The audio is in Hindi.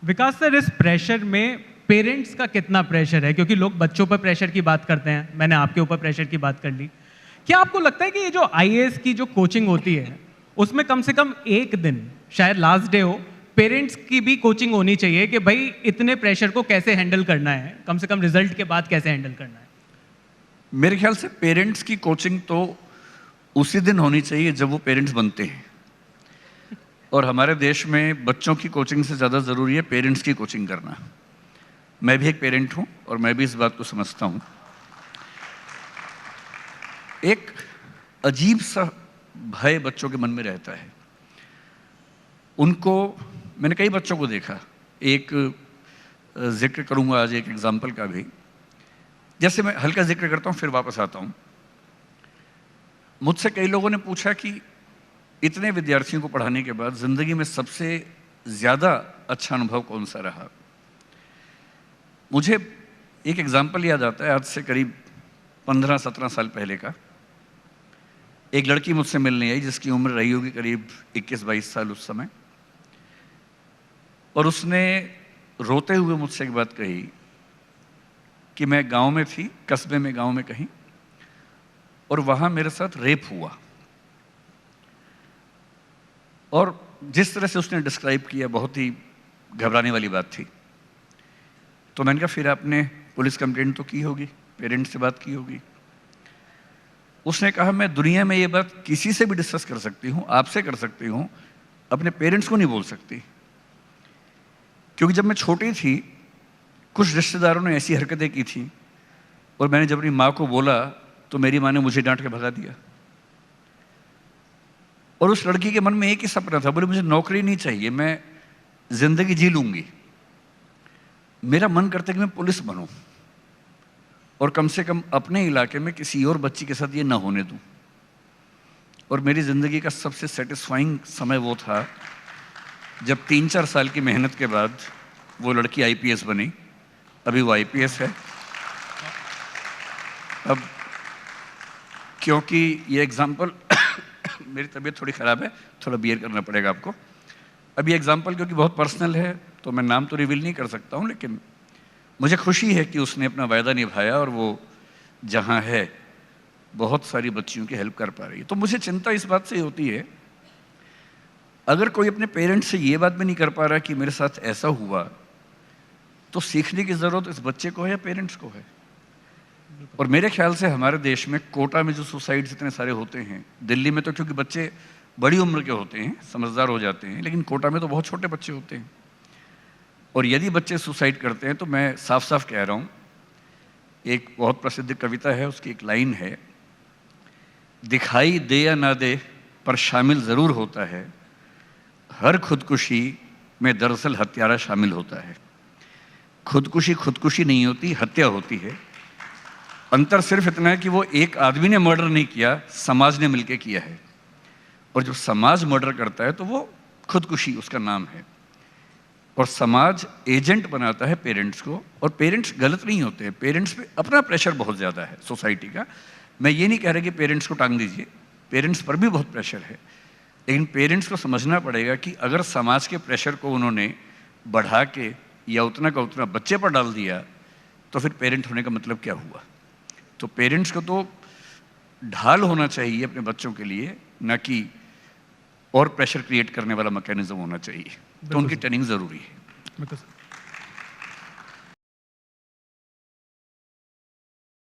विकास सर, इस प्रेशर में पेरेंट्स का कितना प्रेशर है? क्योंकि लोग बच्चों पर प्रेशर की बात करते हैं, मैंने आपके ऊपर प्रेशर की बात कर ली। क्या आपको लगता है कि ये जो आईएएस की जो कोचिंग होती है, उसमें कम से कम एक दिन, शायद लास्ट डे हो, पेरेंट्स की भी कोचिंग होनी चाहिए कि भाई इतने प्रेशर को कैसे हैंडल करना है, कम से कम रिजल्ट के बाद कैसे हैंडल करना है? मेरे ख्याल से पेरेंट्स की कोचिंग तो उसी दिन होनी चाहिए जब वो पेरेंट्स बनते हैं, और हमारे देश में बच्चों की कोचिंग से ज़्यादा ज़रूरी है पेरेंट्स की कोचिंग करना। मैं भी एक पेरेंट हूं और मैं भी इस बात को समझता हूं। एक अजीब सा भय बच्चों के मन में रहता है। उनको, मैंने कई बच्चों को देखा, एक जिक्र करूंगा आज एक एग्जाम्पल का भी। जैसे मैं हल्का जिक्र करता हूं फिर वापस आता हूं। मुझसे कई लोगों ने पूछा कि इतने विद्यार्थियों को पढ़ाने के बाद जिंदगी में सबसे ज़्यादा अच्छा अनुभव कौन सा रहा। मुझे एक एग्जाम्पल याद आता है, आज से करीब 15-17 साल पहले का। एक लड़की मुझसे मिलने आई जिसकी उम्र रही होगी करीब 21-22 साल उस समय, और उसने रोते हुए मुझसे एक बात कही कि मैं गांव में थी, कस्बे में, गांव में कहीं, और वहां मेरे साथ रेप हुआ। और जिस तरह से उसने डिस्क्राइब किया, बहुत ही घबराने वाली बात थी। तो मैंने कहा फिर आपने पुलिस कंप्लेंट तो की होगी, पेरेंट्स से बात की होगी। उसने कहा मैं दुनिया में ये बात किसी से भी डिस्कस कर सकती हूँ, आपसे कर सकती हूँ, अपने पेरेंट्स को नहीं बोल सकती। क्योंकि जब मैं छोटी थी कुछ रिश्तेदारों ने ऐसी हरकतें की थी, और मैंने जब अपनी माँ को बोला तो मेरी माँ ने मुझे डांट के भगा दिया। और उस लड़की के मन में एक ही सपना था, बोले मुझे नौकरी नहीं चाहिए, मैं जिंदगी जी लूंगी, मेरा मन करता है कि मैं पुलिस बनूं और कम से कम अपने इलाके में किसी और बच्ची के साथ ये ना होने दूं। और मेरी ज़िंदगी का सबसे सेटिस्फाइंग समय वो था जब 3-4 साल की मेहनत के बाद वो लड़की आईपीएस बनी। अभी वो आईपीएस है। अब क्योंकि ये एग्जाम्पल मेरी तबीयत थोड़ी ख़राब है, थोड़ा बियर करना पड़ेगा आपको। अब ये एग्जाम्पल क्योंकि बहुत पर्सनल है तो मैं नाम तो रिवील नहीं कर सकता हूँ, लेकिन मुझे खुशी है कि उसने अपना वायदा निभाया और वो जहाँ है बहुत सारी बच्चियों की हेल्प कर पा रही है। तो मुझे चिंता इस बात से होती है, अगर कोई अपने पेरेंट्स से ये बात भी नहीं कर पा रहा कि मेरे साथ ऐसा हुआ, तो सीखने की ज़रूरत इस बच्चे को है या पेरेंट्स को है। और मेरे ख्याल से हमारे देश में कोटा में जो सुसाइड्स इतने सारे होते हैं, दिल्ली में तो क्योंकि बच्चे बड़ी उम्र के होते हैं, समझदार हो जाते हैं, लेकिन कोटा में तो बहुत छोटे बच्चे होते हैं। और यदि बच्चे सुसाइड करते हैं तो मैं साफ साफ कह रहा हूँ, एक बहुत प्रसिद्ध कविता है, उसकी एक लाइन है, दिखाई दे या ना दे पर शामिल ज़रूर होता है, हर खुदकुशी में दरअसल हत्यारा शामिल होता है। खुदकुशी खुदकुशी नहीं होती, हत्या होती है। अंतर सिर्फ इतना है कि वो एक आदमी ने मर्डर नहीं किया, समाज ने मिलकर किया है। और जब समाज मर्डर करता है तो वो खुदकुशी उसका नाम है। और समाज एजेंट बनाता है पेरेंट्स को, और पेरेंट्स गलत नहीं होते हैं, पेरेंट्स पे अपना प्रेशर बहुत ज़्यादा है सोसाइटी का। मैं ये नहीं कह रहा कि पेरेंट्स को टांग दीजिए, पेरेंट्स पर भी बहुत प्रेशर है, लेकिन पेरेंट्स को समझना पड़ेगा कि अगर समाज के प्रेशर को उन्होंने बढ़ा के या उतना का उतना बच्चे पर डाल दिया तो फिर पेरेंट होने का मतलब क्या हुआ। तो पेरेंट्स को तो ढाल होना चाहिए अपने बच्चों के लिए, ना कि और प्रेशर क्रिएट करने वाला मैकेनिज्म होना चाहिए। तो उनकी ट्रेनिंग ज़रूरी है।